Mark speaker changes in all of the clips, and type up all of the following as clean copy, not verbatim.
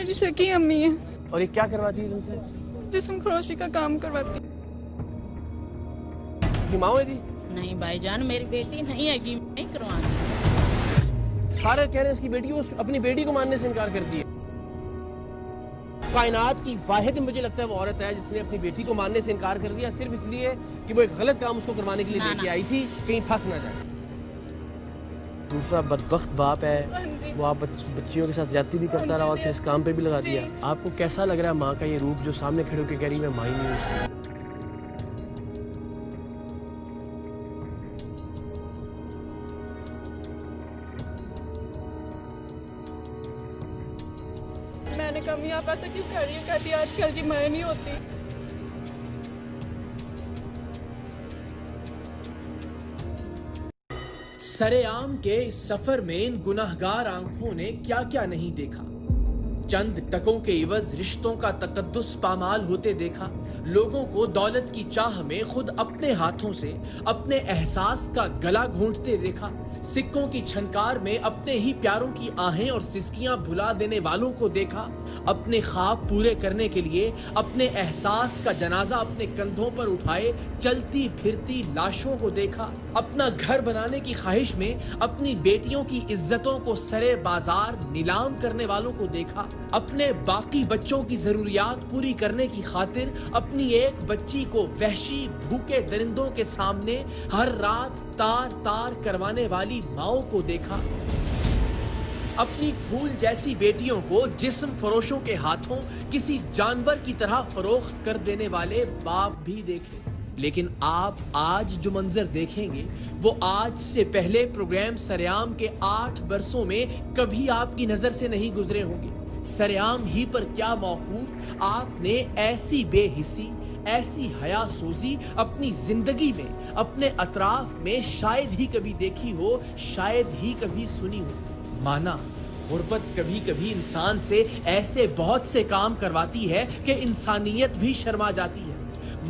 Speaker 1: मेरी सगी अम्मी है।
Speaker 2: और ये क्या करवाती है तुमसे?
Speaker 1: जिस्म फरोशी का काम करवाती।
Speaker 2: किसी माँ है दी?
Speaker 3: नहीं भाईजान, मेरी बेटी नहीं है, नहीं करवाना।
Speaker 2: सारे कह रहे हैं इसकी बेटी, वो अपनी बेटी को मानने से इनकार करती है। कायनात की वाहिद मुझे लगता है वो औरत है जिसने अपनी बेटी को मानने से इनकार कर दिया, सिर्फ इसलिए कि वो एक गलत काम उसको करवाने के लिए लेके आई थी, कहीं फंस ना जाए। दूसरा बदबख्त बाप है, वो आप बच्चियों के साथ ज्यादती भी करता रहा और फिर इस काम पे भी लगा दिया। आपको कैसा लग रहा है माँ का ये रूप जो सामने खड़े होकर कह रही मैं माँ ही नहीं हूँ उसकी?
Speaker 1: मैंने कहा आप ऐसा क्यों कर रही हो? कहती आजकल की माँ नहीं होती।
Speaker 4: सरेआम के इस सफर में इन गुनाहगार आंखों ने क्या क्या नहीं देखा। चंद टकों के इवज रिश्तों का तकद्दुस पामाल होते देखा, लोगों को दौलत की चाह में खुद अपने हाथों से अपने एहसास का गला घोंटते देखा, सिक्कों की छनकार में अपने ही प्यारों की आहें और सिसकियां भुला देने वालों को देखा, अपने ख्वाब पूरे करने के लिए अपने एहसास का जनाजा अपने कंधों पर उठाए चलती फिरती लाशों को देखा, अपना घर बनाने की ख्वाहिश में अपनी बेटियों की इज्जतों को सरे बाजार नीलाम करने वालों को देखा, अपने बाकी बच्चों की जरूरियात पूरी करने की खातिर अपनी एक बच्ची को वहशी भूखे दरिंदों के सामने हर रात तार तार करवाने वाली माओं को देखा, अपनी फूल जैसी बेटियों को जिस्म फरोशों के हाथों किसी जानवर की तरह फरोख्त कर देने वाले बाप भी देखे। लेकिन आप आज जो मंजर देखेंगे वो आज से पहले प्रोग्राम सरेआम के 8 बरसों में कभी आपकी नजर से नहीं गुजरे होंगे। सरेआम ही पर क्या मौकूफ आपने ऐसी बेहिसी, ऐसी हयासोजी अपनी जिंदगी में, अपने अतराफ में शायद ही कभी देखी हो, शायद ही कभी सुनी हो। माना गुर्बत कभी कभी इंसान से ऐसे बहुत से काम करवाती है कि इंसानियत भी शर्मा जाती है।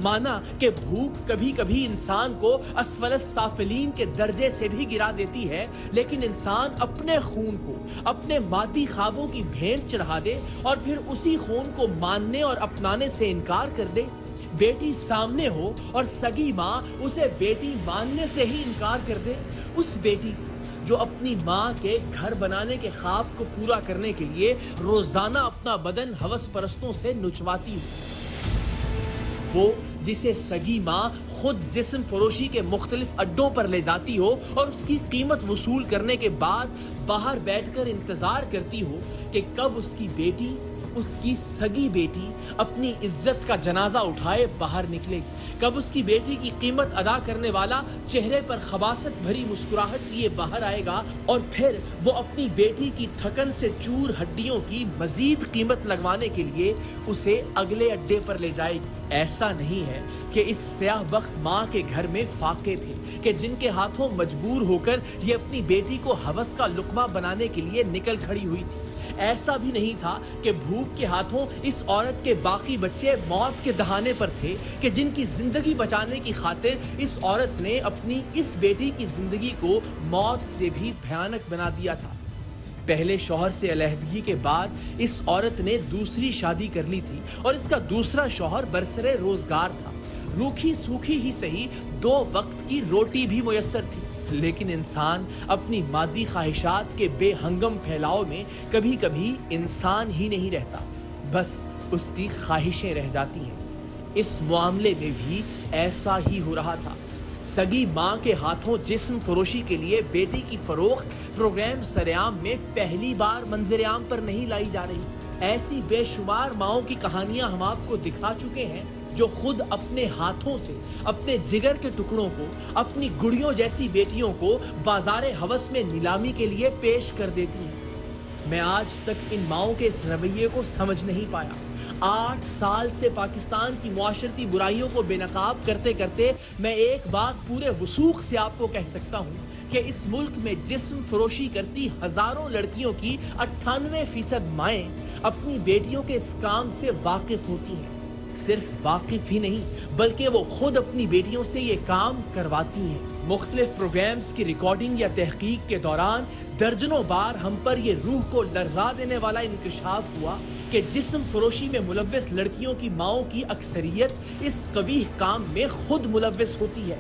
Speaker 4: माना कि भूख कभी कभी इंसान को असफलस साफिलीन के दर्जे से भी गिरा देती है, लेकिन इंसान अपने खून को अपने मादी ख्वाबों की भेंट चढ़ा दे और फिर उसी खून को मानने और अपनाने से इनकार कर दे। बेटी सामने हो और सगी माँ उसे बेटी मानने से ही इनकार कर दे। उस बेटी जो अपनी माँ के घर बनाने के ख्वाब को पूरा करने के लिए रोजाना अपना बदन हवस परस्तों से नुचवाती हो, वो जिसे सगी माँ खुद जिस्म फरोशी के मुख्तलिफ अड्डों पर ले जाती हो और उसकी कीमत वसूल करने के बाद बाहर बैठकर इंतजार करती हो कि कब उसकी बेटी, उसकी सगी बेटी अपनी इज्जत का जनाजा उठाए बाहर निकलेगी, कब उसकी बेटी की कीमत अदा करने वाला चेहरे पर खबासत भरी मुस्कुराहट लिए बाहर आएगा और फिर वो अपनी बेटी की थकन से चूर हड्डियों की मजीद कीमत लगवाने के लिए उसे अगले अड्डे पर ले जाएगी। ऐसा नहीं है कि इस स्याह बख्त माँ के घर में फाके थे कि जिनके हाथों मजबूर होकर ये अपनी बेटी को हवस का लुकमा बनाने के लिए निकल खड़ी हुई थी। ऐसा भी नहीं था कि भूख के हाथों इस औरत के बाकी बच्चे मौत के दहाने पर थे कि जिनकी जिंदगी बचाने की खातिर इस औरत ने अपनी इस बेटी की जिंदगी को मौत से भी भयानक बना दिया था। पहले शौहर से अलहदगी के बाद इस औरत ने दूसरी शादी कर ली थी और इसका दूसरा शौहर बरसरे रोजगार था। रूखी सूखी ही सही 2 वक्त की रोटी भी मुयस्सर थी, लेकिन इंसान अपनी मादी ख्वाहिशात के बेहंगम फैलाव में कभी कभी इंसान ही नहीं रहता, बस उसकी ख्वाहिशें रह जाती हैं। इस मामले में भी ऐसा ही हो रहा था। सगी माँ के हाथों जिस्म फरोशी के लिए बेटी की फरोख्त प्रोग्राम सरेआम में पहली बार मंजर-ए-आम पर नहीं लाई जा रही। ऐसी बेशुमार माओं की कहानियां हम आपको दिखा चुके हैं जो खुद अपने हाथों से अपने जिगर के टुकड़ों को, अपनी गुड़ियों जैसी बेटियों को बाजारे हवस में नीलामी के लिए पेश कर देती हैं। मैं आज तक इन माओं के इस रवैये को समझ नहीं पाया। 8 साल से पाकिस्तान की मुआशरती बुराइयों को बेनकाब करते करते मैं एक बात पूरे वसूख से आपको कह सकता हूँ कि इस मुल्क में जिस्म फरोशी करती हजारों लड़कियों की 98% माएँ अपनी बेटियों के इस काम से वाकिफ होती हैं। صرف واقف ہی نہیں بلکہ وہ خود اپنی بیٹیوں سے یہ کام کرواتی ہیں۔ مختلف پروگرامز کی ریکارڈنگ یا تحقیق کے دوران درجنوں بار ہم پر یہ روح کو لرزا دینے والا انکشاف ہوا کہ جسم فروشی میں ملوث لڑکیوں کی ماؤں کی اکثریت اس قبیح کام میں خود ملوث ہوتی ہے۔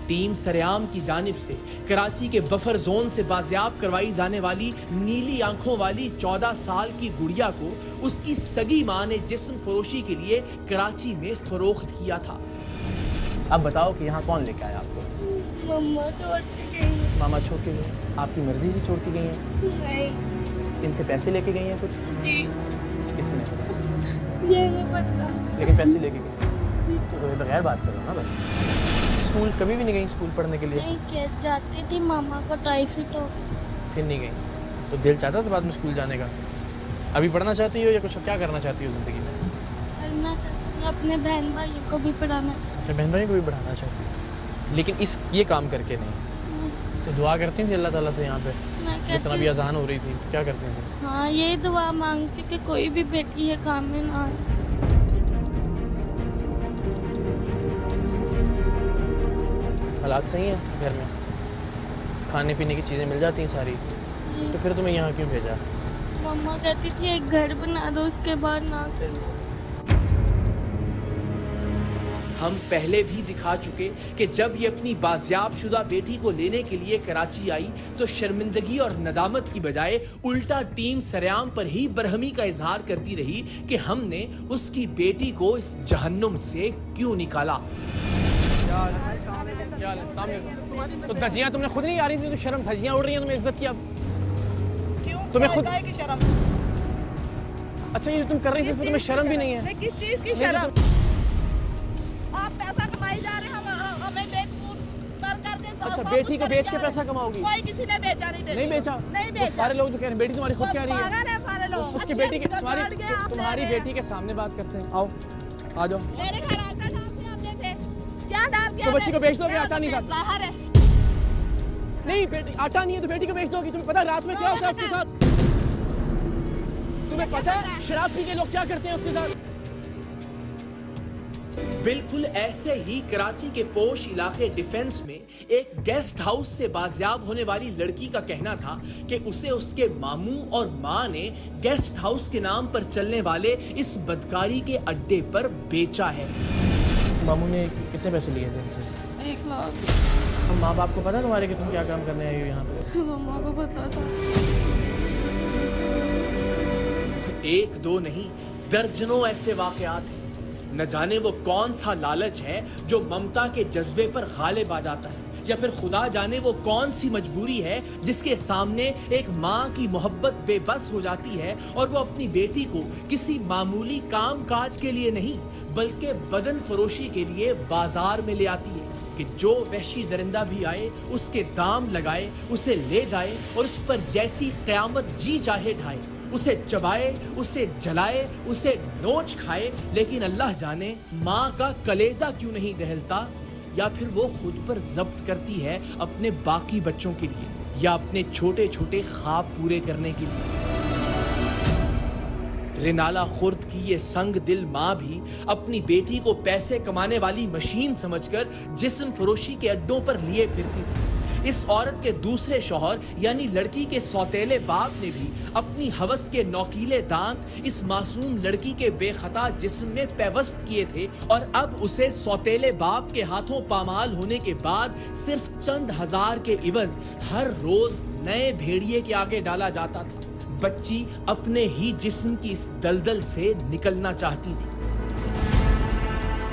Speaker 4: ٹیم سریام کی جانب سے کراچی کے بفر زون سے بازیاب کروائی جانے والی نیلی آنکھوں والی 14 سال کی گڑیا کو اس کی سگی ماں نے جسم فروشی کے لیے کراچی میں فروخت کیا تھا۔
Speaker 5: اب بتاؤ کہ یہاں کون لے کے آیا آپ کو؟
Speaker 1: مما چھوڑ کے گئی ہیں۔
Speaker 5: ماما چھوڑ کے گئی؟ آپ کی مرضی سے چھوڑ کے گئی ہیں؟
Speaker 1: نہیں۔
Speaker 5: ان سے پیسے لے کے گئی ہیں کچھ؟
Speaker 1: جی۔
Speaker 5: کتنے؟
Speaker 1: یہ نہیں پتا۔
Speaker 5: لیکن پیسے لے کے گئی تو بغیر بات کرو نا بس۔ اسکول کبھی بھی نہیں گئی اسکول پڑھنے کے لیے؟
Speaker 1: نہیں، جاتی تھی، ماما کا ٹائیفائڈ ہو گیا۔
Speaker 5: پھر نہیں گئی تو دل چاہتا تھا بعد میں اسکول جانے کا؟ ابھی پڑھنا چاہتی ہو یا کچھ کیا کرنا چاہتی ہو زندگی میں؟
Speaker 1: پڑھنا چاہتی ہوں، اپنے بہن بھائیوں کو بھی پڑھانا چاہتی
Speaker 5: اپنے بہن بھائی کو بھی پڑھانا چاہتی ہوں، لیکن یہ کام کر کے نہیں؟
Speaker 1: ہوں۔
Speaker 5: تو دعا کرتی تھی اللہ تعالیٰ سے یہاں پہ
Speaker 1: میں
Speaker 5: جس طرح
Speaker 1: کہتی
Speaker 5: بھی اذان ہو رہی تھی کیا کرتی تھی؟
Speaker 1: ہاں، یہی دعا مانگتی کہ کوئی بھی بیٹی یہ کام میں نہ آئے۔
Speaker 5: حالات صحیح ہیں گھر میں؟ کھانے پینے کی چیزیں مل جاتی ہیں ساری؟ تو پھر تمہیں یہاں کیوں بھیجا؟
Speaker 1: مما کہتی تھی ایک گھر بنا دو، اس کے بعد نہ کرنا۔
Speaker 4: ہم پہلے بھی دکھا چکے کہ جب یہ اپنی بازیاب شدہ بیٹی کو لینے کے لیے کراچی آئی تو شرمندگی اور ندامت کی بجائے الٹا ٹیم سریام پر ہی برہمی کا اظہار کرتی رہی کہ ہم نے اس کی بیٹی کو اس جہنم سے کیوں نکالا۔
Speaker 5: تو دھجیاں تم نے خود نہیں آ رہی تھی تو شرم، دھجیاں اڑ رہی ہیں تمہیں عزت کی؟ اب
Speaker 6: کیوں
Speaker 5: تمہیں خود
Speaker 6: کی شرم؟
Speaker 5: اچھا یہ تم کر رہی تھی تمہیں شرم بھی نہیں ہے؟
Speaker 6: کس چیز کی شرم؟ آپ پیسہ کمائی جا رہے ہیں، ہمیں بیچ کر کے
Speaker 5: اچھا بیٹی کو بیچ کے پیسہ کماؤ گی؟
Speaker 6: کوئی کسی نے بیچا نہیں
Speaker 5: بیچا؟
Speaker 6: نہیں بیچا۔
Speaker 5: سارے لوگ جو کہہ رہے ہیں بیٹی تمہاری خود کہہ رہی ہے،
Speaker 6: پاگل ہیں سارے لوگ۔
Speaker 5: اس کی بیٹی کے تمہاری بیٹی کے سامنے بات کرتے ہیں، آؤ آ جاؤ۔
Speaker 6: میرے گھر آٹا ڈال کے آتے تھے، کیا ڈال کے
Speaker 5: تو بچی کو بیچ دو گے؟ آٹا نہیں تھا؟
Speaker 6: ظاہر ہے
Speaker 5: نہیں بیٹی آٹا نہیں ہے تو بیٹی کو بیچ دو گی؟ تمہیں پتا رات میں کیا ہوتا ہے اس کے ساتھ؟ تمہیں پتا ہے شراب پی کے لوگ کیا کرتے ہیں اس کے ساتھ؟
Speaker 4: بالکل ایسے ہی کراچی کے پوش علاقے ڈیفنس میں ایک گیسٹ ہاؤس سے بازیاب ہونے والی لڑکی کا کہنا تھا کہ اسے اس کے ماموں اور ماں نے گیسٹ ہاؤس کے نام پر چلنے والے اس بدکاری کے اڈے پر بیچا ہے۔
Speaker 5: ماموں نے کتنے پیسے لیے تھے ان سے؟
Speaker 1: 1 لاکھ۔
Speaker 5: ماں باپ کو پتا تمہارے کہ تم کیا کام کرنے آئی ہو یہاں پہ؟
Speaker 1: مما کو پتا تھا۔
Speaker 4: ایک دو نہیں درجنوں ایسے واقعات ہیں۔ نہ جانے وہ کون سا لالچ ہے جو ممتا کے جذبے پر غالب آ جاتا ہے، یا پھر خدا جانے وہ کون سی مجبوری ہے جس کے سامنے ایک ماں کی محبت بے بس ہو جاتی ہے اور وہ اپنی بیٹی کو کسی معمولی کام کاج کے لیے نہیں بلکہ بدن فروشی کے لیے بازار میں لے آتی ہے کہ جو وحشی درندہ بھی آئے اس کے دام لگائے، اسے لے جائے اور اس پر جیسی قیامت جی چاہے ڈھائے، اسے چبائے، اسے جلائے، اسے نوچ کھائے، لیکن اللہ جانے ماں کا کلیجہ کیوں نہیں دہلتا، یا پھر وہ خود پر ضبط کرتی ہے اپنے باقی بچوں کے لیے یا اپنے چھوٹے چھوٹے خواب پورے کرنے کے لیے۔ رنالہ خرد کی یہ سنگ دل ماں بھی اپنی بیٹی کو پیسے کمانے والی مشین سمجھ کر جسم فروشی کے اڈوں پر لیے پھرتی تھی۔ اس عورت کے دوسرے شوہر یعنی لڑکی کے سوتیلے باپ نے بھی اپنی ہوس کے نوکیلے دانت اس معصوم لڑکی کے بے خطا جسم میں پیوست کیے تھے، اور اب اسے سوتیلے باپ کے ہاتھوں پامال ہونے کے بعد صرف چند ہزار کے عوض ہر روز نئے بھیڑیے کے آگے ڈالا جاتا تھا۔ بچی اپنے ہی جسم کی اس دلدل سے نکلنا چاہتی تھی۔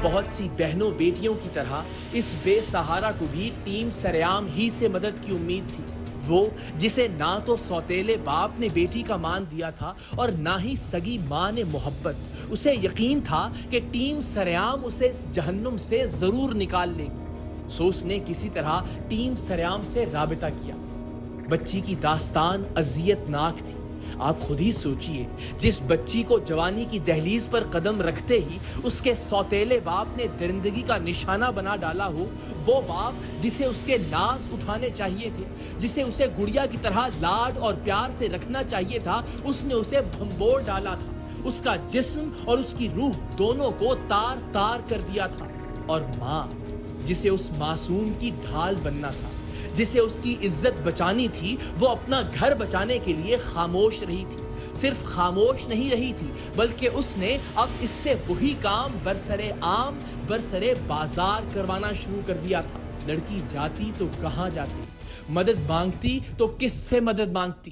Speaker 4: بہت سی بہنوں بیٹیوں کی طرح اس بے سہارا کو بھی ٹیم سریام ہی سے مدد کی امید تھی، وہ جسے نہ تو سوتیلے باپ نے بیٹی کا مان دیا تھا اور نہ ہی سگی ماں نے محبت۔ اسے یقین تھا کہ ٹیم سریام اسے اس جہنم سے ضرور نکال لے گی، سو اس نے کسی طرح ٹیم سریام سے رابطہ کیا۔ بچی کی داستان اذیت ناک تھی۔ آپ خود ہی سوچئے، جس بچی کو جوانی کی دہلیز پر قدم رکھتے ہی اس کے سوتیلے باپ نے درندگی کا نشانہ بنا ڈالا ہو، وہ باپ جسے اس کے ناز اٹھانے چاہیے تھے، جسے اسے گڑیا کی طرح لاڈ اور پیار سے رکھنا چاہیے تھا، اس نے اسے بھنبوڑ ڈالا تھا۔ اس کا جسم اور اس کی روح دونوں کو تار تار کر دیا تھا. اور ماں جسے اس معصوم کی ڈھال بننا تھا, جسے اس کی عزت بچانی تھی, وہ اپنا گھر بچانے کے لیے خاموش رہی تھی. صرف خاموش نہیں رہی تھی بلکہ اس نے اب اس سے وہی کام برسرے عام برسرے بازار کروانا شروع کر دیا تھا. لڑکی جاتی تو کہاں جاتی, مدد مانگتی تو کس سے مدد مانگتی.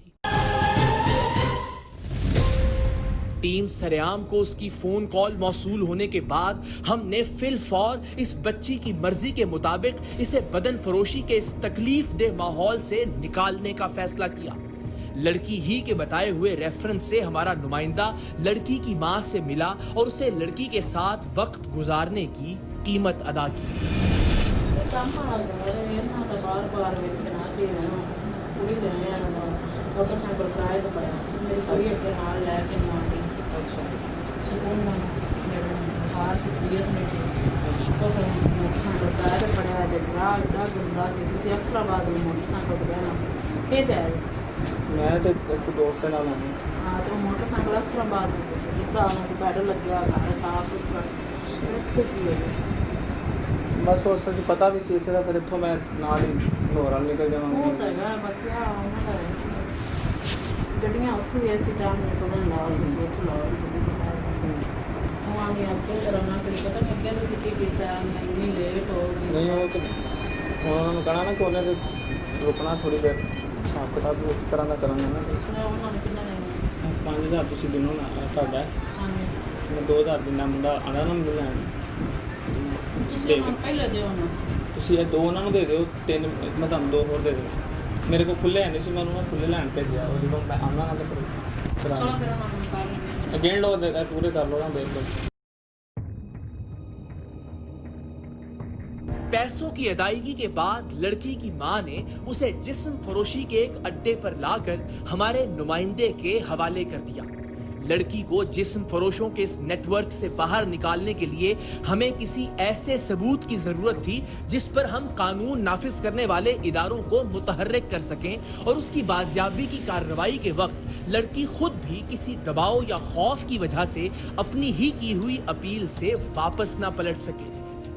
Speaker 4: ٹیم سریام کو اس کی فون کال موصول ہونے کے بعد ہم نے فی الفور اس بچی کی مرضی کے مطابق اسے بدن فروشی کے اس تکلیف دہ ماحول سے نکالنے کا فیصلہ کیا. لڑکی ہی کے بتائے ہوئے ریفرنس سے ہمارا نمائندہ لڑکی کی ماں سے ملا اور اسے لڑکی کے ساتھ وقت گزارنے کی قیمت ادا کی.
Speaker 5: میں تو دوست نال آئی.
Speaker 3: ہاں تو موٹر سائیکل افطرآباد پیڈل لگیا گھر صاف ستھرا.
Speaker 5: بس اس پتا بھی سی اتنے پھر اتوں میں نال ہی لاہور نکل جا.
Speaker 3: گڈیاں اتوں بھی ایسی ٹائم نکلن لال اتوں لاہور کرنا کری پتا نہیں اگے تھی کی کیتا اتنی لیٹ ہو گئی.
Speaker 5: نہیں وہ تو انہوں نے کہنا نا کہ انہیں رکنا تھوڑی دیر حساب کتاب بھی اس طرح کا کرنا نا. 5000 تھی دنوں تا میں 2000 دینا منڈا آنا نا مجھے لین. تھی یہ 2 انہوں دے دو 3 میں تم 2 اور دے دوں. میرے کو کھلے ہے نہیں سی, میں انہوں نے کھلے لین بھیجا. وہ جب میں آنا نا تو پھر اگین لوگ پورے کر لو نا دیکھ لو.
Speaker 4: پیسوں کی ادائیگی کے بعد لڑکی کی ماں نے اسے جسم فروشی کے ایک اڈے پر لا کر ہمارے نمائندے کے حوالے کر دیا. لڑکی کو جسم فروشوں کے اس نیٹ ورک سے باہر نکالنے کے لیے ہمیں کسی ایسے ثبوت کی ضرورت تھی جس پر ہم قانون نافذ کرنے والے اداروں کو متحرک کر سکیں اور اس کی بازیابی کی کارروائی کے وقت لڑکی خود بھی کسی دباؤ یا خوف کی وجہ سے اپنی ہی کی ہوئی اپیل سے واپس نہ پلٹ سکے.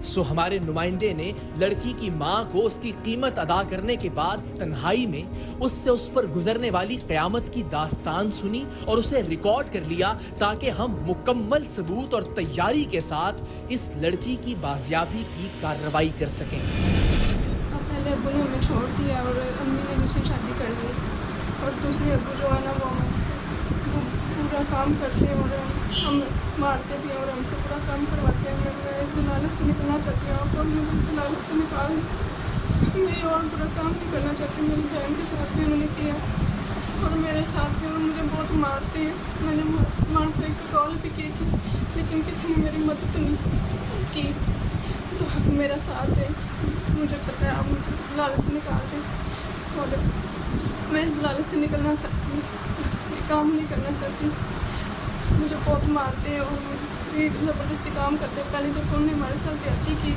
Speaker 4: سو ہمارے نمائندے نے لڑکی کی ماں کو اس کی قیمت ادا کرنے کے بعد تنہائی میں اس پر گزرنے والی قیامت کی داستان سنی اور اسے ریکارڈ کر لیا تاکہ ہم مکمل ثبوت اور تیاری کے ساتھ اس لڑکی کی بازیابی کی کارروائی کر سکیں.
Speaker 1: پہلے ابو نے ہمیں چھوڑ دیا اور امی نے دوسری شادی کر لی اور دوسرے ابو جو ہے نا وہ پورا کام کرتے ہیں اور ہم مارتے بھی ہیں اور ہم سے پورا کام کرواتے ہیں. میں اس ضلالت سے نکلنا چاہتی ہوں اور مجھے ضلالت سے نکال میری اور برا کام نہیں کرنا چاہتی. میری بہن کے ساتھ بھی انہوں نے کیا اور میرے ساتھ بھی مجھے بہت مارتے ہیں. میں نے مارتے کی کال بھی کی تھی لیکن کسی نے میری مدد نہیں کی. تو آپ میرا ساتھ دیں, مجھے پتہ ہے آپ مجھے ضلالت سے نکال دیں اور میں ضلالت سے نکلنا چاہتی ہوں, یہ کام نہیں کرنا چاہتی. مجھے بہت مارتے ہیں اور مجھے زبردستی کام کرتے ہیں. پہلے تو انہوں نے ہمارے ساتھ زیادتی کی,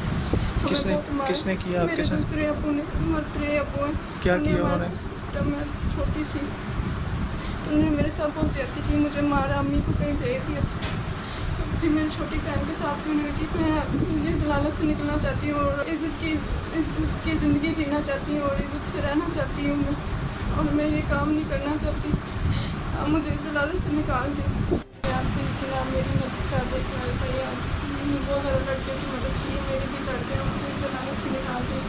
Speaker 5: کس نے کیا؟
Speaker 1: میرے دوسرے ابو نے, مرترے ابو ہیں.
Speaker 5: کیا کیا انہوں نے؟
Speaker 1: جب میں چھوٹی تھی انہوں نے میرے ساتھ بہت زیادتی کی, مجھے مارا, امی کو کہیں بھیج دیا تھا. پھر میری چھوٹی بہن کے ساتھ بھی انہوں نے کی. میں ضلالت سے نکلنا چاہتی ہوں اور عزت کی زندگی جینا چاہتی ہوں اور عزت سے رہنا چاہتی ہوں میں, اور میں یہ کام نہیں کرنا چاہتی. آپ مجھے ضلالت سے نکال دیں. آپ بھی لیکن آپ میری مدد کر دیں بھائی. آپ بہت زیادہ لڑکیوں کی مدد کی, میری بھی کر دیں, مجھے ضلالت سے نکال دیں.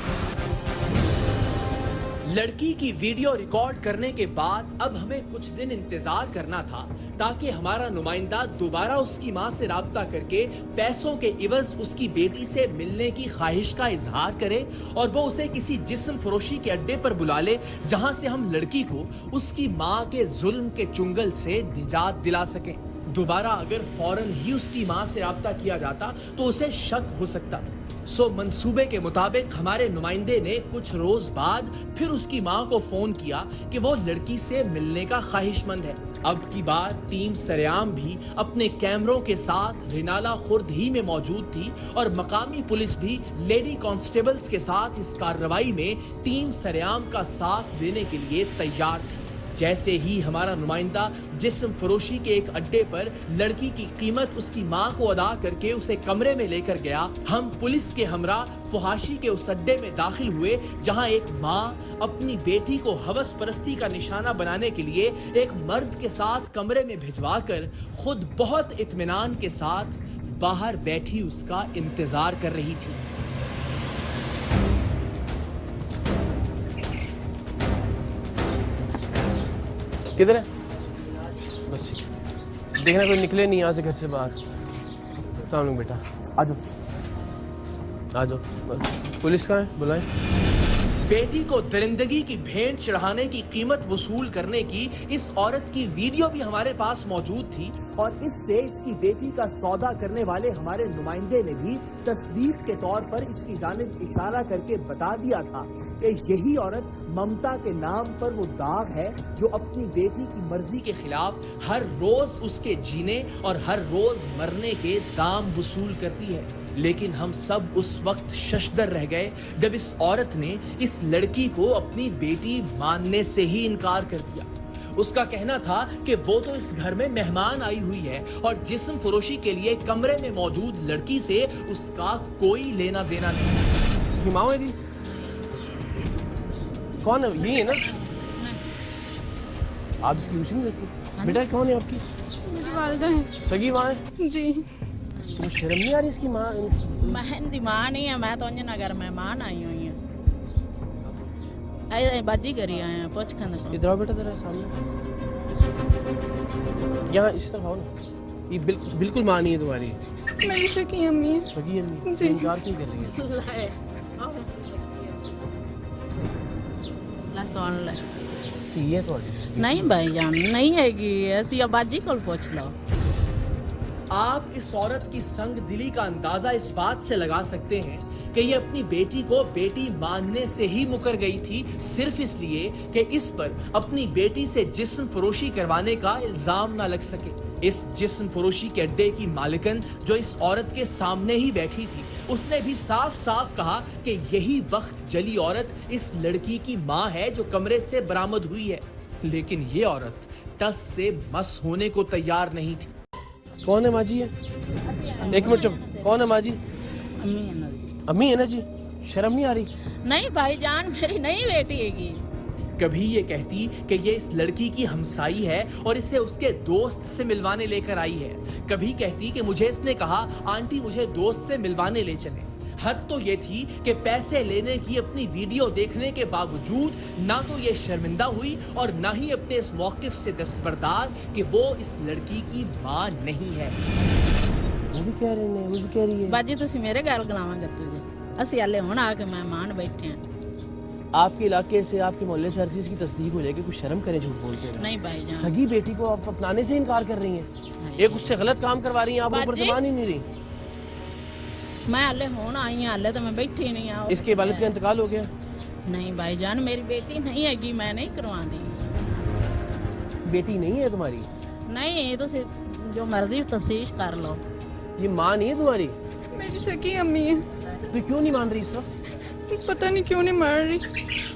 Speaker 4: لڑکی کی ویڈیو ریکارڈ کرنے کے بعد اب ہمیں کچھ دن انتظار کرنا تھا تاکہ ہمارا نمائندہ دوبارہ اس کی ماں سے رابطہ کر کے پیسوں کے عوض اس کی بیٹی سے ملنے کی خواہش کا اظہار کرے اور وہ اسے کسی جسم فروشی کے اڈے پر بلا لے جہاں سے ہم لڑکی کو اس کی ماں کے ظلم کے چنگل سے نجات دلا سکیں. دوبارہ اگر فوراً ہی اس کی ماں سے رابطہ کیا جاتا تو اسے شک ہو سکتا تھا. سو منصوبے کے مطابق ہمارے نمائندے نے کچھ روز بعد پھر اس کی ماں کو فون کیا کہ وہ لڑکی سے ملنے کا خواہش مند ہے. اب کی بار ٹیم سریام بھی اپنے کیمروں کے ساتھ رینالہ خرد ہی میں موجود تھی اور مقامی پولیس بھی لیڈی کانسٹیبلز کے ساتھ اس کارروائی میں ٹیم سریام کا ساتھ دینے کے لیے تیار تھی. जैसे ही हमारा नुमाइंदा जिस्म फरोशी के एक अड्डे पर लड़की की कीमत उसकी मां को अदा करके उसे कमरे में लेकर गया, हम पुलिस के हमरा फुहाशी के उस अड्डे में दाखिल हुए जहां एक मां अपनी बेटी को हवस परस्ती का निशाना बनाने के लिए एक मर्द के साथ कमरे में भिजवा कर खुद बहुत इत्मीनान के साथ बाहर बैठी उसका इंतजार कर रही थी।
Speaker 2: किधर है? बस ठीक है, देखना कोई निकले नहीं यहाँ से घर से बाहर। अस्सलाम वालेकुम बेटा, आ जाओ आ जाओ। पुलिस कहाँ है? बुलाएं।
Speaker 4: बेटी को दरिंदगी की भेंट चढ़ाने की कीमत वसूल करने की इस औरत की वीडियो भी हमारे पास मौजूद थी और इससे इसकी बेटी का सौदा करने वाले हमारे नुमाइंदे ने भी तस्दीक के तौर पर इसकी जानिब इशारा करके बता दिया था कि यही औरत ममता के नाम पर वो दाग है जो अपनी बेटी की मर्जी के खिलाफ हर रोज उसके जीने और हर रोज मरने के दाम वसूल करती है। लेकिन हम सब उस वक्त शशदर रह गए जब इस औरत ने इस लड़की को अपनी बेटी मानने से ही इनकार कर दिया। उसका कहना था कि वो तो इस घर में मेहमान आई हुई है और जिस्म फरोशी के लिए कमरे में मौजूद लड़की से उसका कोई लेना देना नहीं।
Speaker 2: सीमाओं है जी? कौन है? यही है ना? आप इसकी रुचि नहीं देती? बेटा कौन है आपकी?
Speaker 1: मेरी वालिदा है
Speaker 2: सगी माँ है?
Speaker 1: जी।
Speaker 2: तो शर्म नहीं आ रही इसकी माँ?
Speaker 3: महन दी मां नहीं है, मैं तो अंज नगर मेहमान आई हुई हूँ। ऐ बाजी करी आए हैं, पूछ खंद को।
Speaker 2: इधर आओ बेटा, तेरा सामने यहाँ इस तरफ आओ ना। ये बिल्कुल माँ नहीं है तुम्हारी।
Speaker 1: मेरी सगी अम्मी है।
Speaker 2: सगी अम्मी?
Speaker 1: जी।
Speaker 2: इनकार क्यों कर रही है?
Speaker 3: ला सुन ले।
Speaker 2: ये तो
Speaker 3: नहीं भाईजान नहीं हैगी, ऐसी आबाजी को पूछ लो।
Speaker 4: आप इस औरत की संग दिली का अंदाजा इस बात से लगा सकते हैं कि ये अपनी बेटी को बेटी मानने से ही मुकर गई थी, सिर्फ इसलिए कि इस पर अपनी बेटी से जिस्म फरोशी करवाने का इल्जाम ना लग सके। इस जिस्म फरोशी के अड्डे की मालिकन जो इस औरत के सामने ही बैठी थी, उसने भी साफ साफ कहा कि यही वक्त जली औरत इस लड़की की माँ है जो कमरे से बरामद हुई है। लेकिन ये औरत टस से मस होने को तैयार नहीं थी।
Speaker 2: कौन है माँ जी? है एक मिनट चुप। कौन है माँ जी?
Speaker 3: अम्मी है ना।
Speaker 2: अम्मी है ना जी? शर्म नहीं आ रही?
Speaker 3: नहीं भाईजान मेरी नहीं बेटी हैगी।
Speaker 4: कभी ये कहती कि ये इस लड़की की हमसाई है और इसे उसके दोस्त से मिलवाने लेकर आई है। कभी कहती कि मुझे इसने कहा आंटी मुझे दोस्त से मिलवाने ले चले। हद तो ये थी कि पैसे लेने की अपनी वीडियो देखने के बावजूद ना तो ये शर्मिंदा हुई और ना ही अपने इस मौकिफ से दस्तबरदार कि वो इस लड़की की माँ नहीं है।
Speaker 2: वो भी कह रहे हैं, वो भी कह रही है।
Speaker 3: बाजी तुसी मेरे गल गलावांगे तुझे, असी हले हुण आके मेहमान बैठे हैं।
Speaker 2: आपके इलाके से, आपके मोहल्ले से हर चीज की तस्दीक हो जाएगी, कुछ शर्म करें झूठ बोलते हैं।
Speaker 3: नहीं भाईजान।
Speaker 2: सगी बेटी को आप अपनाने से इनकार कर रही हैं। एक उससे गलत काम करवा रही हैं, आप ऊपर से मान ही नहीं रही।
Speaker 3: मैं हले होना आई हूँ, हले तो मैं बैठी नहीं हूँ।
Speaker 2: इसके वालिद का इंतकाल हो गया?
Speaker 3: नहीं भाईजान मेरी बेटी नहीं हैगी, मैं नहीं करवा दी।
Speaker 2: बेटी नहीं है तुम्हारी?
Speaker 3: नहीं तो जो मर्जी तफ्तीश कर लो।
Speaker 2: ये माँ नहीं है तुम्हारी?
Speaker 1: मेरी सगी अम्मी है।
Speaker 2: तो क्यों नहीं मान रही इस वक्त?
Speaker 1: पता नहीं क्यों नहीं मार रही।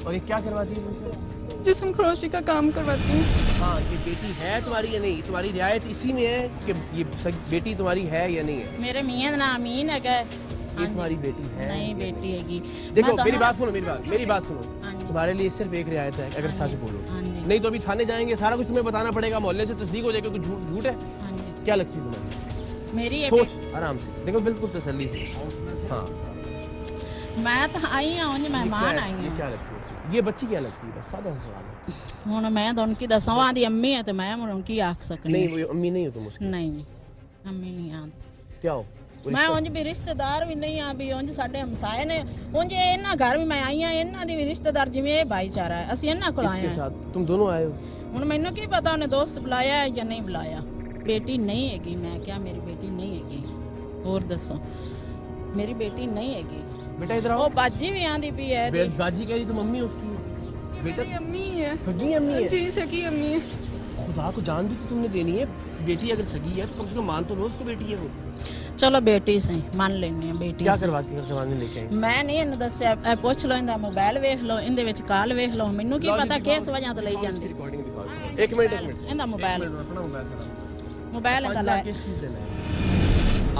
Speaker 2: और ये क्या करवाती है तुमसे?
Speaker 1: जिस्म फरोशी का काम करवाती है।
Speaker 2: हाँ, ये बेटी है तुम्हारी या नहीं? तुम्हारी रियायत इसी में है कि ये बेटी तुम्हारी है या नहीं है?
Speaker 3: मेरे मियां का नाम अमीन है।
Speaker 2: ये तुम्हारी बेटी है?
Speaker 3: नहीं बेटी हैगी।
Speaker 2: देखो मेरी बात सुनो, मेरी बात सुनो।
Speaker 3: हाँ जी।
Speaker 2: तुम्हारे लिए सिर्फ एक रियायत है, अगर सच बोलो।
Speaker 3: हाँ जी।
Speaker 2: नहीं तो अभी थाने जाएंगे, सारा कुछ तुम्हें बताना पड़ेगा, मोहल्ले से तस्दीक हो जाएगी, कुछ झूठ है।
Speaker 3: हाँ जी।
Speaker 2: क्या लगती है तुम्हें?
Speaker 3: मेरी
Speaker 2: सोच आराम से, देखो बिल्कुल तसल्ली से। हाँ,
Speaker 3: मैं तो आई हूँ मेहमान आई
Speaker 2: ये
Speaker 3: हूँ।
Speaker 2: क्या लगती है? ये बच्ची क्या लगती है? बस सादा सा सवाल है।
Speaker 3: हुण मैं तो उनकी दसवां दी अम्मी है तो मैं उनकी आख सकनी।
Speaker 2: नहीं, वो अम्मी नहीं हो तुम उसकी?
Speaker 3: नहीं अम्मी नहीं आंद।
Speaker 2: क्या हो?
Speaker 3: मैं उंज भी रिश्तेदार भी नहीं आ भी उंज साडे हमसाए ने उंज इन्ना घर भी मैं आई हां इन्ना दी भी रिश्तेदार जिवें ये भाईचारा है ਅਸੀਂ इन्ना कोल आए
Speaker 2: इसके
Speaker 3: हैं।
Speaker 2: साथ तुम दोनों आए हो?
Speaker 3: हुण मैनू की पता उन्हें दोस्त बुलाया है या नहीं बुलाया। बेटी नहीं हैगी। मैं क्या मेरी बेटी नहीं हैगी। और दसो मेरी बेटी नहीं हैगी।
Speaker 2: बेटा इधर आओ।
Speaker 3: ओ बाजी भी आंदी पई है।
Speaker 2: बाजी कह रही तो मम्मी उसकी बेटा
Speaker 1: मेरी अम्मी है।
Speaker 2: सगी अम्मी है?
Speaker 1: जी सगी अम्मी है।
Speaker 2: खुदा को जान भी तो तुमने देनी है। बेटी अगर सगी है तो कम से कम मान तो लो उसको बेटी है वो।
Speaker 3: चलो बेटी से मान लेने बेटी
Speaker 2: क्या
Speaker 3: से।
Speaker 2: करवाने लेके आई?
Speaker 3: मैं नहीं इन्हू दस्या। ए पुछ लो इंदा मोबाइल वेख लो, इंदे विच कॉल वेख लो। मैनू की पता किस वजह तो लई जांदी।
Speaker 2: रिकॉर्डिंग दिखाओ। एक मिनट
Speaker 3: ਇਹਦਾ ਮੋਬਾਈਲ
Speaker 2: अपना मोबाइल
Speaker 3: ਮੋਬਾਈਲ ਇਹਦਾ ਲੈ
Speaker 2: किस चीज देना है?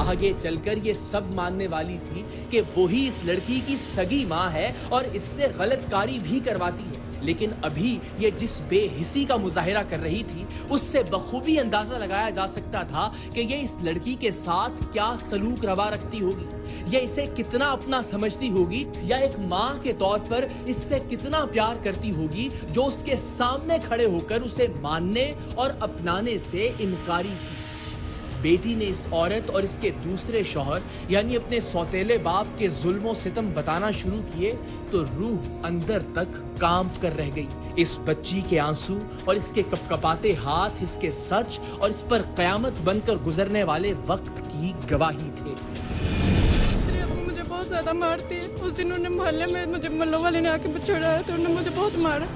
Speaker 4: आगे चलकर ये सब मानने वाली थी कि वही इस लड़की की सगी माँ है और इससे गलतकारी भी करवाती है, लेकिन अभी ये जिस बेहिसी का मुजाहिरा कर रही थी उससे बखूबी अंदाजा लगाया जा सकता था कि ये इस लड़की के साथ क्या सलूक रवा रखती होगी, ये इसे कितना अपना समझती होगी, या एक माँ के तौर पर इससे कितना प्यार करती होगी जो उसके सामने खड़े होकर उसे मानने और अपनाने से इनकारी थी। बेटी ने इस औरत और इसके दूसरे शौहर यानी अपने सौतेले बाप के जुल्मों सितम बताना शुरू किए तो रूह अंदर तक कांप कर रह गई। इस बच्ची के आंसू और इसके कपकपाते हाथ इसके सच और इस पर कयामत बनकर गुजरने वाले वक्त की गवाही थे।
Speaker 1: दूसरे अबू मुझे बहुत ज़्यादा मारती है। उस दिन उन्होंने मोहल्ले में मुझे मल्लों वाले ने आके छुड़ाया तो उन्होंने मुझे बहुत मारा।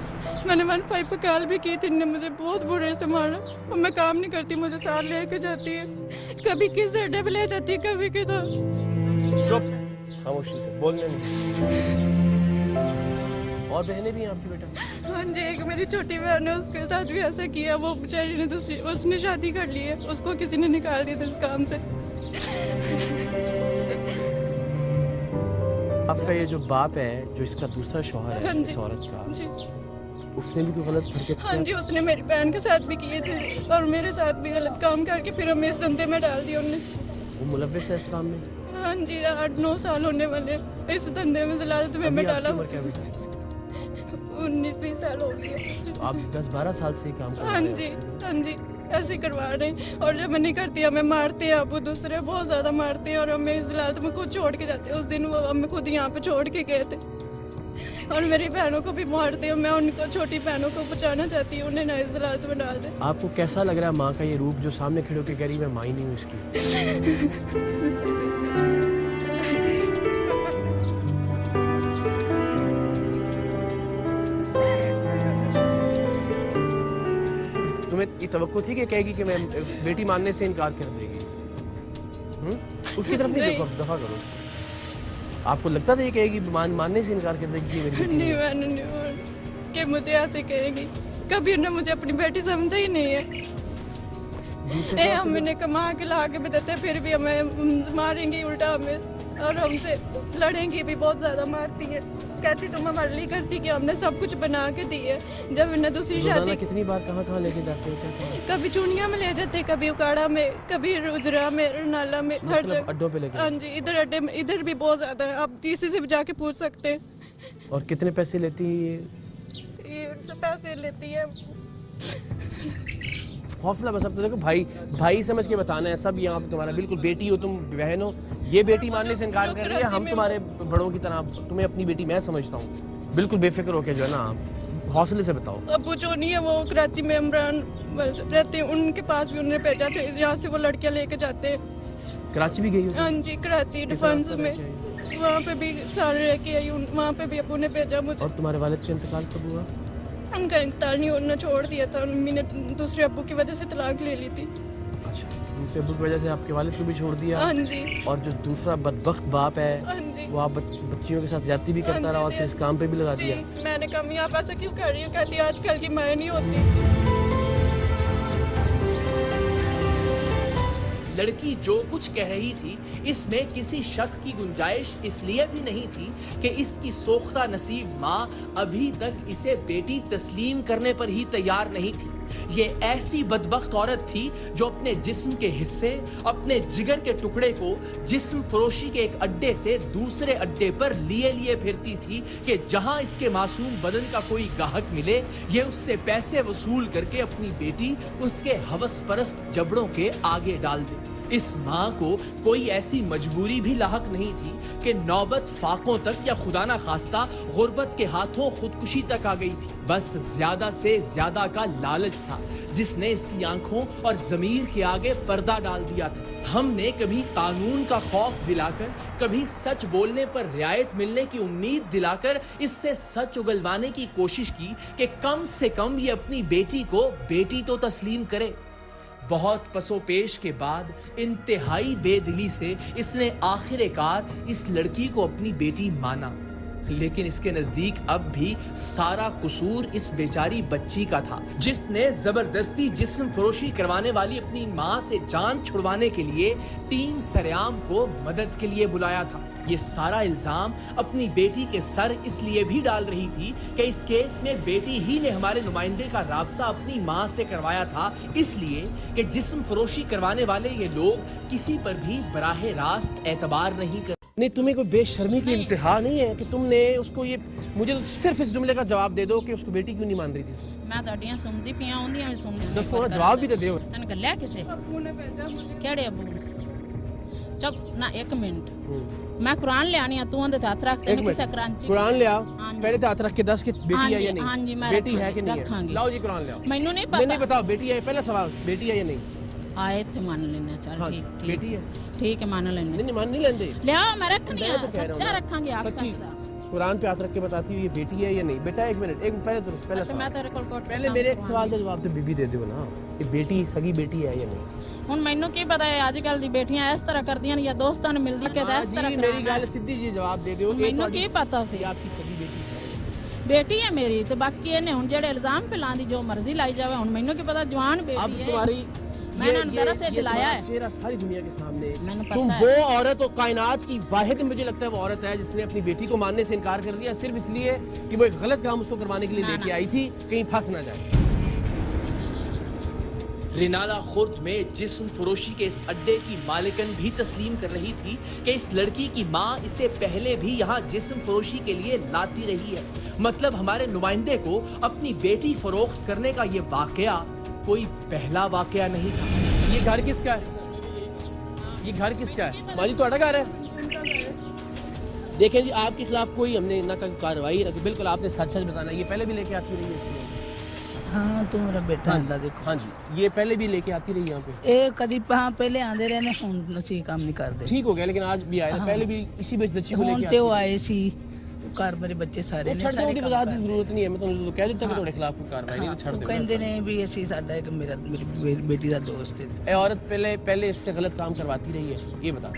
Speaker 1: मैंने 15 पे कॉल भी की थी, इन्होंने मुझे बहुत बुरे से मारा और मैं काम नहीं करती, मुझे साथ लेके जाती है, कभी किस अड्डे पे ले जाती है, कभी किधर।
Speaker 2: चुप, खामोशी से बोलने नहीं। और बहनें भी हैं आपकी बेटा?
Speaker 1: हाँ जी, एक मेरी छोटी बहन है, उसके साथ भी ऐसा किया। वो बेचारी ने दूसरी, उसने शादी कर ली है, उसको किसी ने निकाल दिया था इस काम से।
Speaker 2: आपका ये जो बाप है, जो इसका दूसरा शौहर है,
Speaker 1: हाँ जी,
Speaker 2: इस औरत का,
Speaker 1: जी
Speaker 2: उसने भी कोई गलत हरकत
Speaker 1: हाँ
Speaker 2: किया?
Speaker 1: जी, उसने मेरी बहन के साथ भी किए थे और मेरे साथ भी गलत काम करके फिर हमें इस धंधे में डाल दिया उन्होंने।
Speaker 2: वो मुलव्विस है इस काम में?
Speaker 1: हाँ जी, 8-9 साल होने वाले इस धंधे में, ज़लालत में
Speaker 2: अभी
Speaker 1: मैं
Speaker 2: आपकी
Speaker 1: डाला।
Speaker 2: उम्र क्या है बेटा?
Speaker 1: 19-20 साल हो गई है।
Speaker 2: तो आप 10-12 साल से ही काम कर रहे
Speaker 1: हाँ
Speaker 2: हैं?
Speaker 1: जी, हाँ जी, ऐसे करवा रहे हैं। और जब मैं नहीं करती हमें मारते हैं, वो दूसरे बहुत ज़्यादा मारते हैं और हमें इस हालत में खुद छोड़ के जाते हैं। उस दिन वो हमें खुद यहाँ पे छोड़ के गए थे और मेरी बहनों को भी मारते हैं। मैं उनको, छोटी बहनों को बचाना चाहती हूँ, उन्हें ना इस हालत में डाल दे।
Speaker 2: आपको कैसा लग रहा है माँ का ये रूप जो सामने खड़े होकर कह रही है मैं माँ ही नहीं हूँ इसकी? तुम्हें ये तवक्को थी कि कहेगी कि मैं बेटी मानने से इनकार कर देगी? उसकी तरफ नहीं देखो, दफा करो। आपको लगता था ये कहेगी मानने से इनकार कर देगी कि मेरी बेटी
Speaker 1: नहीं, मैंने नहीं कि मुझे ऐसे कहेगी। कभी उन्होंने मुझे अपनी बेटी समझा ही नहीं है। हम इन्हें कमा के ला के भी देते, फिर भी हमें मारेंगी उल्टा हमें, और हमसे लड़ेंगी भी, बहुत ज्यादा मारती है। कहती तुम हमारे लिए करती कि हमने सब कुछ बना के दी है। जब इन्हें दूसरी शादी,
Speaker 2: कितनी बार कहाँ लेके जाते हो? क्या
Speaker 1: कभी चूनिया में ले जाते, कभी उकाड़ा में, कभी रुजरा में, रनाला में, हर जगह
Speaker 2: अड्डों पे लेके?
Speaker 1: हाँ जी, इधर अड्डे में, इधर भी बहुत ज्यादा है। आप किसी से भी जाके पूछ सकते हैं।
Speaker 2: और कितने पैसे लेती है
Speaker 1: ये उनसे पैसे लेती है।
Speaker 2: हौसला बस, अब तो देखो भाई समझ के बताना है सब। यहाँ पे तुम्हारा बिल्कुल बेटी हो, तुम बहन हो, ये बेटी मानने से इनकार कर रही है। हम तुम्हारे बड़ों की तरह तुम्हें अपनी बेटी मैं समझता हूँ। बिल्कुल बेफिक्र होके जो है ना, आप हौसले से बताओ।
Speaker 1: अबू जो नहीं है वो कराची में इमरान रहते हैं, उनके पास भी उन्होंने भेजा था, यहाँ से वो लड़कियाँ लेके जाते हैं।
Speaker 2: कराची भी गई हो?
Speaker 1: हाँ जी, कराची डिफेंस में, वहाँ पे भी सारे रह के आई, वहाँ पे भी अबू ने भेजा मुझे।
Speaker 2: और तुम्हारे वालिद का इंतकाल कब हुआ?
Speaker 1: उनका इंतकाल नहीं, उन्होंने छोड़ दिया था। मम्मी ने दूसरे अब्बू की वजह से तलाक ले ली थी।
Speaker 2: अच्छा, दूसरे अब्बू की वजह से आपके वालिद को भी छोड़ दिया?
Speaker 1: हाँ जी।
Speaker 2: और जो दूसरा बदबख्त बाप है,
Speaker 1: हाँ जी,
Speaker 2: वो आप बच्चियों के साथ ज्यादती भी करता रहा और फिर इस काम पे भी लगा दिया?
Speaker 1: मैंने कहा मैं आप ऐसा क्यों कर रही हूँ? कहती आजकल की माँ नहीं होती।
Speaker 4: लड़की जो कुछ कह रही थी इसमें किसी शक की गुंजाइश इसलिए भी नहीं थी कि इसकी सोख्ता नसीब माँ अभी तक इसे बेटी तस्लीम करने पर ही तैयार नहीं थी। ये ऐसी बदबख्त औरत थी जो अपने जिस्म के हिस्से, अपने जिगर के टुकड़े को जिस्म फरोशी के एक अड्डे से दूसरे अड्डे पर लिए फिरती थी कि जहां इसके मासूम बदन का कोई गाहक मिले, ये उससे पैसे वसूल करके अपनी बेटी उसके हवस परस्त जबड़ों के आगे डाल दे। इस माँ को कोई ऐसी मजबूरी भी लाहक नहीं थी कि नौबत फाकों तक या खुदा ना खास्ता गुर्बत के हाथों खुदकुशी तक आ गई थी। बस ज्यादा से ज्यादा का लालच था जिसने इसकी आंखों और जमीर के आगे पर्दा डाल दिया था। हमने कभी कानून का खौफ दिलाकर, कभी सच बोलने पर रियायत मिलने की उम्मीद दिलाकर इससे सच उगलवाने की कोशिश की कि कम से कम ये अपनी बेटी को बेटी तो तस्लीम करे। बहुत पसोपेश के बाद इंतहाई बेदिली से इसने आखिरकार इस लड़की को अपनी बेटी माना। लेकिन इसके नजदीक अब भी सारा कसूर इस बेचारी बच्ची का था, जिसने जबरदस्ती जिस्म फरोशी करवाने वाली अपनी माँ से जान छुड़वाने के लिए टीम सरेआम को मदद के लिए बुलाया था। ये सारा इल्जाम अपनी बेटी के सर इसलिए भी डाल रही थी कि इस केस में बेटी ही ने हमारे नुमाइंदे का राब्ता अपनी माँ से करवाया था, इसलिए कि जिस्म फरोशी करवाने वाले ये लोग किसी पर भी बराहे रास्त एतबार नहीं कर।
Speaker 2: नहीं, तुम्हें कोई बेशर्मी की इंतहा नहीं है कि तुमने उसको ये, मुझे तो सिर्फ इस जुमले का जवाब दे दो कि उसको बेटी क्यों नहीं मान रही थी?
Speaker 3: मैं ਤੁਹਾਡੀਆਂ ਸੁਣਦੀ ਪਿਆ ਆਉਂਦੀਆਂ ਵੀ ਸੁਣਦੀ
Speaker 2: दसो ना, जवाब भी तो दो।
Speaker 3: ਤੈਨੂੰ ਗੱਲਿਆ ਕਿਸੇ
Speaker 1: अबू ने भेजा मुझे।
Speaker 3: ਕਿਹੜੇ ਅਬੂ ਚੁੱਪ ਨਾ 1 ਮਿੰਟ मैं कुरान ले आनी है तू ਉਹਦੇ ਹੱਥ ਰੱਖ ਤੈਨੂੰ ਕਿਸੇ ਕ੍ਰਾਂਚੀ
Speaker 2: कुरान ले आओ,
Speaker 3: हाँ जी।
Speaker 2: पहले तो हाथ रख के 10 की बेटी है या नहीं?
Speaker 3: हाँ जी, मैं
Speaker 2: बेटी है कि नहीं है?
Speaker 3: रखांगी।
Speaker 2: लाओ जी कुरान ले आओ।
Speaker 3: ਮੈਨੂੰ नहीं
Speaker 2: नहीं
Speaker 3: पता
Speaker 2: बताओ बेटी है, पहला सवाल बेटी है या नहीं?
Speaker 3: ਆਏ ਇੱਥੇ ਮੰਨ ਲੈਣਾ ਚੱਲ
Speaker 2: हाँ,
Speaker 3: ठीक ठीक
Speaker 2: बेटी है।
Speaker 3: ठीक है मान लेने
Speaker 2: नहीं मान नहीं लेंदे।
Speaker 3: ਲਿਆਓ ਮੈਂ ਰੱਖਣੀ
Speaker 2: मैं
Speaker 3: ਆ
Speaker 2: तो कह रहा हूँ
Speaker 3: ਸੱਚਾ
Speaker 2: ना,
Speaker 3: ਰੱਖਾਂਗੇ ਆਪ
Speaker 2: सच्ची।
Speaker 3: ਸੱਚ ਦਾ
Speaker 2: कुरान पे हाथ रख के बताती हूँ ये बेटी है या नहीं? बेटा एक मिनट, एक पहले तो पहला
Speaker 3: ਅੱਛਾ ਮੈਂ
Speaker 2: सवाल।
Speaker 3: ਤੇਰੇ ਕੋਲ ਕੋਟ
Speaker 2: पहले मेरे एक सवाल का जवाब तो बीबी दे दो ना, ये बेटी सगी बेटी है या नहीं?
Speaker 3: ਹੁਣ ਮੈਨੂੰ ਕੀ ਪਤਾ ਹੈ ਅੱਜ ਕੱਲ ਦੀ ਬੇਟੀਆਂ ਇਸ ਤਰ੍ਹਾਂ ਕਰਦੀਆਂ ਨੇ ਜਾਂ ਦੋਸਤਾਂ ਨੂੰ ਮਿਲਦੀ ਕਿ
Speaker 2: हाँ
Speaker 3: ਇਸ
Speaker 2: जी,
Speaker 3: ਤਰ੍ਹਾਂ
Speaker 2: मेरी
Speaker 3: ਕਰਾਉਣਾ।
Speaker 2: गल सीधी जी जवाब दे दो।
Speaker 3: ਮੈਨੂੰ ਕੀ ਪਤਾ ਸੀ
Speaker 2: आपकी सगी बेटी है।
Speaker 3: ਬੇਟੀ ਹੈ ਮੇਰੀ ਤੇ ਬਾਕੀ ਇਹਨੇ ਹੁਣ ਜਿਹੜੇ ਇਲਜ਼ਾਮ ਪਿਲਾਉਂਦੀ ਜੋ ਮਰਜ਼ੀ ਲਾਈ ਜਾਵੇ ਹੁਣ ਮੈਨੂੰ ਕੀ ਪਤਾ ਜਵਾਨ
Speaker 2: अब
Speaker 3: ਬੇਟੀ ਹੈ
Speaker 2: तुम्हारी
Speaker 3: मैंने अंदर से चलाया है।
Speaker 2: चेहरा सारी दुनिया के सामने,
Speaker 3: मैंने पता
Speaker 2: तुम
Speaker 3: है।
Speaker 2: वो औरत और कायनात की वाहिद मुझे लगता है वो औरत है जिसने अपनी बेटी को मानने से इनकार कर दिया सिर्फ इसलिए कि वो एक गलत काम उसको करवाने के लिए
Speaker 3: ना,
Speaker 2: लेके
Speaker 3: ना।
Speaker 2: आई थी, कहीं फंस ना जाए।
Speaker 4: रिनाला खुर्द में जिस्म फरोशी के इस अड्डे की मालिकन भी तस्लीम कर रही थी कि इस लड़की की माँ इसे पहले भी यहाँ जिस्म फरोशी के लिए लाती रही है। मतलब हमारे नुमाइंदे को अपनी बेटी फरोख्त करने का ये वाकया कोई पहला वाकया नहीं था।
Speaker 2: ये घर किसका है? ये घर किसका है? माँ जी तो घर है। देखें जी, आपके खिलाफ कोई हमने ना कार्रवाई रखी, बिल्कुल आपने सच सच बताना। ये पहले भी लेके आती रही है इसलिए?
Speaker 7: हाँ तू मेरा बेटा है देखो
Speaker 2: हाँ जी, ये पहले भी लेके आती रही यहाँ पे?
Speaker 7: ਇਹ ਕਦੀ हाँ पहले आंदे रहे ने ਹੁਣ ਅਸੀਂ ਕੰਮ ਨਹੀਂ ਕਰਦੇ
Speaker 2: ठीक हो गया, लेकिन आज भी आए थे, पहले भी इसी बच्ची को
Speaker 7: ਹੁਣ
Speaker 2: लेके
Speaker 7: ਤੇ
Speaker 2: आती
Speaker 7: ਉਹ ਆਏ ਸੀ ਘਰ ਮੇਰੇ ਬੱਚੇ ਸਾਰੇ ਨੇ
Speaker 2: ਛੱਡ ਦਿਓ,
Speaker 7: ਸਾਰੇ
Speaker 2: ਉਹਦੀ
Speaker 7: ਕੰਮ
Speaker 2: ਵਜ਼ਾਹਤ ਦੀ
Speaker 7: ਕਰਦੇ।
Speaker 2: ਜ਼ਰੂਰਤ ਨਹੀਂ ਹੈ। ਮੈਂ ਤੁਹਾਨੂੰ ਕਹਿ ਦਿੱਤਾ ਕਿ ਤੁਹਾਡੇ ਖਿਲਾਫ ਕੋਈ ਕਾਰਵਾਈ ਨਹੀਂ,
Speaker 7: हाँ,
Speaker 2: ਤਾਂ ਛੱਡ
Speaker 7: ਉਹ
Speaker 2: ਦਿਓ।
Speaker 7: ਕਹਿੰਦੇ ਨੇ ਵੀ ਅਸੀਂ ਸਾਡਾ ਇੱਕ ਮੇਰੀ ਬੇਟੀ ਦਾ ਦੋਸਤ ਹੈ
Speaker 2: ये औरत पहले इससे गलत काम करवाती रही है, ये बता।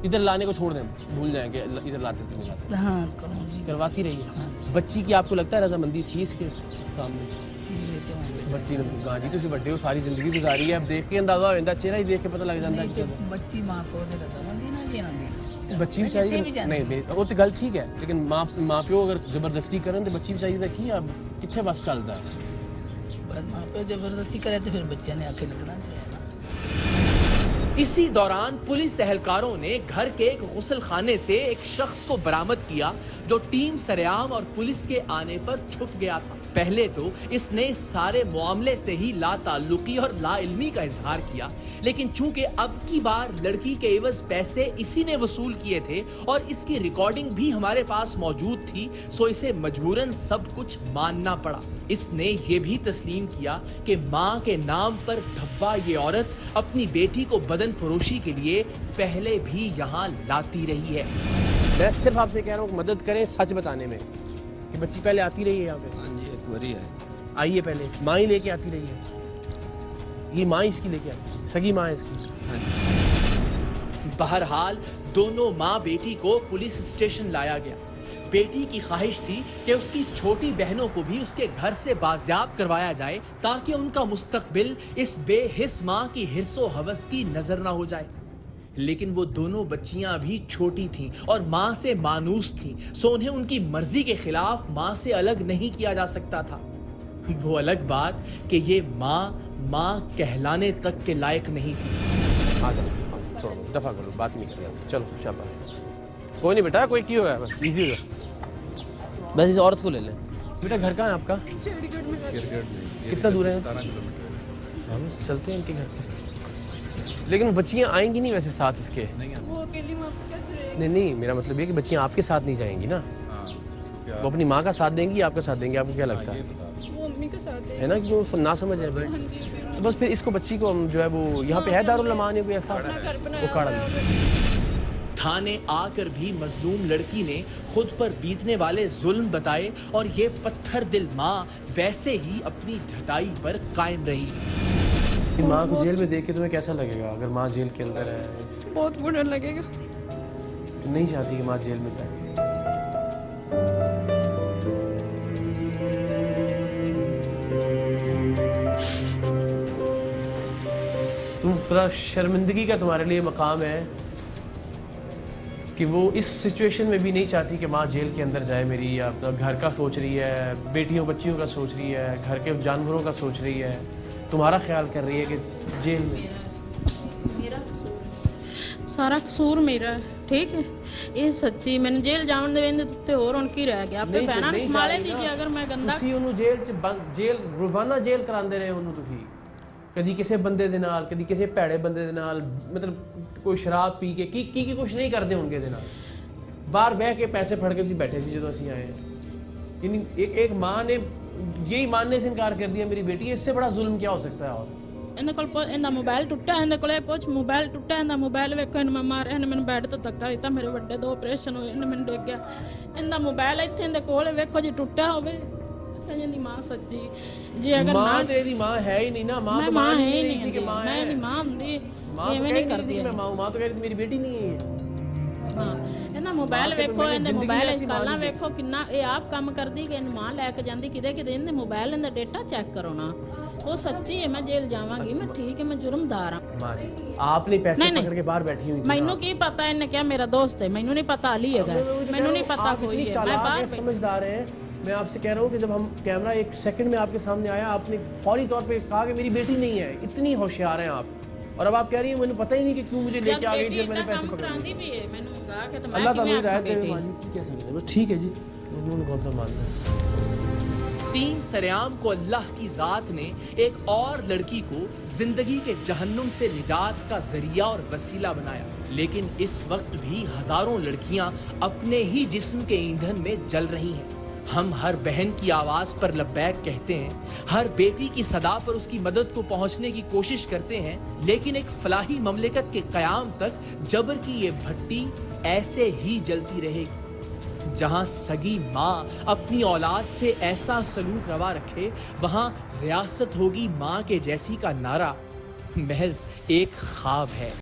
Speaker 2: इधर लाने को छोड़ दें, भूल जाएं कि इधर लाते थे, नहीं लाते।
Speaker 7: हाँ करूँगी
Speaker 2: करवाती रही है। बच्ची की आपको लगता है रजामंदी थी इस काम में?
Speaker 7: ये तो है।
Speaker 2: बच्ची ने गाजी तो बड़े हो सारी जिंदगी गुजारी है, अब देख के अंदाजा हो जाता, चेहरा ही देख के पता लग जाता
Speaker 7: नहीं
Speaker 2: है
Speaker 7: तो बच्ची माँ को दे रहा मंदी ना ले आंदी
Speaker 2: बच्ची
Speaker 7: जितने भी
Speaker 2: बेचारी
Speaker 7: जाने।
Speaker 2: नहीं वो तो गल ठीक है, लेकिन माँ प्यो अगर जबरदस्ती करें तो बच्ची बेचारी की अब कितने बस चलता है।
Speaker 7: बस माँ पे जबरदस्ती करे तो फिर बच्चे ने आके लगना चाहिए ना।
Speaker 4: इसी दौरान पुलिस एहलकारों ने घर के एक गुसल खाने से एक शख्स को बरामद किया जो टीम सरेआम और पुलिस के आने पर छुप गया था। पहले तो इसने इस सारे मामले से ही लाताल्लुकी और लाइल्मी का इजहार किया, लेकिन चूंकि अब की बार लड़की के एवज पैसे इसी ने वसूल किए थे और इसकी रिकॉर्डिंग भी हमारे पास मौजूद थी, सो इसे मजबूरन सब कुछ मानना पड़ा। इसने ये भी तस्लीम किया कि माँ के नाम पर धब्बा ये औरत अपनी बेटी को बदन फरोशी के लिए पहले भी यहाँ लाती रही है।
Speaker 2: मैं सिर्फ आपसे कह रहा हूँ मदद करें सच बताने में कि बच्ची पहले आती रही है यहाँ पे?
Speaker 8: हाँ जी, एक बारी है।
Speaker 2: आई है पहले, माँ ही लेके आती रही है, ये माँ इसकी लेके आती, सगी माँ है इसकी।
Speaker 8: हाँ जी।
Speaker 4: बहरहाल दोनों माँ बेटी को पुलिस स्टेशन लाया गया। बेटी की ख्वाहिश थी कि उसकी छोटी बहनों को भी उसके घर से बाजियाब करवाया जाए ताकि उनका मुस्तकबिल इस बेहिस माँ की हिर्सो हवस की नजर ना हो जाए, लेकिन वो दोनों बच्चियां अभी छोटी थीं और माँ से मानूस थीं, सो उन्हें उनकी मर्जी के खिलाफ माँ से अलग नहीं किया जा सकता था। वो अलग बात कि ये माँ कहलाने तक के लायक नहीं थी।
Speaker 2: आ जाओ, छोड़ो, दफा करो, बात नहीं करेंगे, चलो शाबाश। कोई नहीं बेटा, कोई क्यों है, बस इजी हो, बस इस औरत को ले लें। बेटा घर कहाँ है आपका?
Speaker 1: चंडीगढ़ में रहती हूँ।
Speaker 2: कितना दूर है?
Speaker 8: 17 किलोमीटर।
Speaker 2: हम चलते हैं इनके घर पे। लेकिन वो बच्चियाँ आएंगी नहीं वैसे साथ इसके?
Speaker 1: वो अकेली वहाँ पे कैसे रहेगी?
Speaker 2: नहीं, मेरा मतलब ये कि बच्चियाँ आपके साथ नहीं जाएंगी ना,
Speaker 8: हाँ, तो क्या
Speaker 2: वो अपनी माँ का साथ देंगी या आपका साथ देंगे, आपको क्या लगता
Speaker 8: ये
Speaker 2: है?
Speaker 8: बता।
Speaker 1: वो अम्मी के साथ है।
Speaker 2: है ना, कि वो ना समझ है
Speaker 1: हाँ जी,
Speaker 2: तो बस फिर इसको बच्ची को हम जो है वो यहाँ पे है दारुल अमान है कोई ऐसा,
Speaker 1: अपना घर
Speaker 2: वो
Speaker 1: बनाया
Speaker 2: काढ़ा
Speaker 1: हुआ
Speaker 2: दे।
Speaker 1: है।
Speaker 4: थाने आकर भी मजलूम लड़की ने खुद पर बीतने वाले जुल्म बताए और ये पत्थर दिल माँ वैसे ही अपनी ढटाई पर कायम रही।
Speaker 2: माँ को जेल में देख के तुम्हें कैसा लगेगा अगर माँ जेल के अंदर है?
Speaker 1: बहुत बुरा लगेगा।
Speaker 2: तुम नहीं चाहती कि माँ जेल में जाए? तुम थोड़ा शर्मिंदगी का तुम्हारे लिए मकाम है कि वो इस सिचुएशन में भी नहीं चाहती कि माँ जेल के अंदर जाए मेरी, या अपना घर का सोच रही है, बेटियों बच्चियों का सोच रही है, घर के जानवरों का सोच रही है, तुम्हारा ख्याल कर रही है कि जेल में।
Speaker 3: मेरा कसूर सारा कसूर मेरा है, ठीक है। ये सच्ची मैंने जेल जावन देवेंदे ते होर हुण की रह गया, अपने भैणां नूं संभाले दी जे अगर मैं गंदा
Speaker 2: ਤੁਸੀਂ ਉਹਨੂੰ ਜੇਲ੍ਹ ਰੋਜ਼ਾਨਾ ਜੇਲ੍ਹ ਕਰਾਉਂਦੇ ਰਹੇ ਉਹਨੂੰ ਤੁਸੀਂ, ਕਦੀ ਕਿਸੇ ਬੰਦੇ ਦੇ ਨਾਲ, ਕਦੀ ਕਿਸੇ ਭੈੜੇ ਬੰਦੇ ਦੇ ਨਾਲ, ਮਤਲਬ ਕੋਈ ਸ਼ਰਾਬ ਪੀ ਕੇ ਕੀ ਕੁਝ ਨਹੀਂ ਕਰਦੇ ਹੋਣਗੇ ਇਹਦੇ ਨਾਲ, ਬਾਹਰ ਬਹਿ ਕੇ ਪੈਸੇ ਫੜ ਕੇ ਤੁਸੀਂ ਬੈਠੇ ਸੀ ਜਦੋਂ ਅਸੀਂ ਆਏ। ਯਾਨੀ ਇੱਕ ਮਾਂ ਨੇ यही मानने से इनकार कर दिया मेरी बेटी, इससे बड़ा जुल्म क्या हो सकता है? और
Speaker 3: ਇਹਨਾਂ ਕੋਲ ਇਹਦਾ ਮੋਬਾਈਲ ਟੁੱਟਾ, ਇਹਦੇ ਕੋਲੇ ਪੁੱਛ ਮੋਬਾਈਲ ਟੁੱਟਾ, ਇਹਦਾ ਮੋਬਾਈਲ ਵੇਖੋ, ਇਹਨੂੰ ਮੈਂ ਮਾਰਿਆ, ਇਹਨੇ ਮੈਨੂੰ ਬੈੱਡ ਤੋਂ ਧੱਕਾ ਦਿੱਤਾ, ਮੇਰੇ ਵੱਡੇ 2 ਆਪਰੇਸ਼ਨ ਹੋਏ, ਇਹਨੇ ਮੈਨੂੰ ਡਿੱਗ ਗਿਆ, ਇਹਦਾ ਮੋਬਾਈਲ ਇੱਥੇ ਇਹਦੇ ਕੋਲ ਵੇਖੋ ਜੀ ਟੁੱਟਾ ਹੋਵੇ। ਕਹਿੰਦੀ ਮਾਂ ਸੱਚੀ ਜੇ ਅਗਰ
Speaker 2: ਮਾਂ ਤੇਰੀ ਮਾਂ ਹੈ ਹੀ ਨਹੀਂ ਨਾ, ਮਾਂ
Speaker 3: ਮੈਂ ਮਾਂ ਹੈ ਹੀ ਨਹੀਂ ਕਿ ਮਾਂ ਮੈਂ ਨਹੀਂ ਮਾਂ ਹੁੰਦੀ, ਐਵੇਂ ਨਹੀਂ ਕਰਦੀ
Speaker 2: ਮੈਂ ਮਾਂ तो कह रही थी मेरी बेटी नहीं है।
Speaker 3: ਹਾਂ ਇਹਨਾਂ ਮੋਬਾਈਲ ਵੇਖੋ, ਇਹਨੇ ਮੋਬਾਈਲ ਇਸ ਕਾਲਾਂ ਵੇਖੋ ਕਿੰਨਾ ਇਹ ਆਪ ਕੰਮ ਕਰਦੀ ਕਿ ਇਹਨੂੰ ਮਾਂ ਲੈ ਕੇ ਜਾਂਦੀ ਕਿਤੇ ਇਹਦੇ ਮੋਬਾਈਲ ਇਹਦਾ ਡਾਟਾ ਚੈੱਕ ਕਰੋ ਨਾ। वो सच्ची है, मैं जेल जावांगी, मैं ठीक है, मैं जुर्मदार हां।
Speaker 2: मां जी आपने पैसे पकड़ के बाहर बैठी हुई थी,
Speaker 3: मैनू की पता इन्हें क्या मेरा दोस्त है, मैनू नहीं पता अली है, मैनू नहीं पता कोई है, मैं बाहर
Speaker 2: समझदार है। मैं आपसे कह रहा हूँ कि जब हम कैमरा एक सेकंड में आपके सामने आया, आपने फौरी तौर पे कहा कि मेरी बेटी नहीं है, इतनी होशियार हैं आप, और अब आप कह रही हैं मुझे पता ही नहीं कि क्यों मुझे लेके आ गई जब मैंने पैसे पकड़े भी है। मैंने कहा कि तो मैं अल्लाह ताला हिदायत दे, मां जी कह सकते हैं, ठीक है जी, उन्होंने कौन सा मानना है।
Speaker 4: टीम सरेआम को अल्लाह की जात ने एक और लड़की को जिंदगी के जहन्नुम से निजात का जरिया और वसीला बनाया, लेकिन इस वक्त भी हजारों लड़कियां अपने ही जिस्म के ईंधन में जल रही हैं। हम हर बहन की आवाज पर लब्बैक कहते हैं, हर बेटी की सदा पर उसकी मदद को पहुंचने की कोशिश करते हैं, लेकिन एक फलाही ममलिकत के कयाम तक जबर की ये भट्टी ऐसे ही जलती रहेगी। जहां सगी माँ अपनी औलाद से ऐसा सलूक रवा रखे, वहां रियासत होगी माँ के जैसी का नारा महज एक ख्वाब है।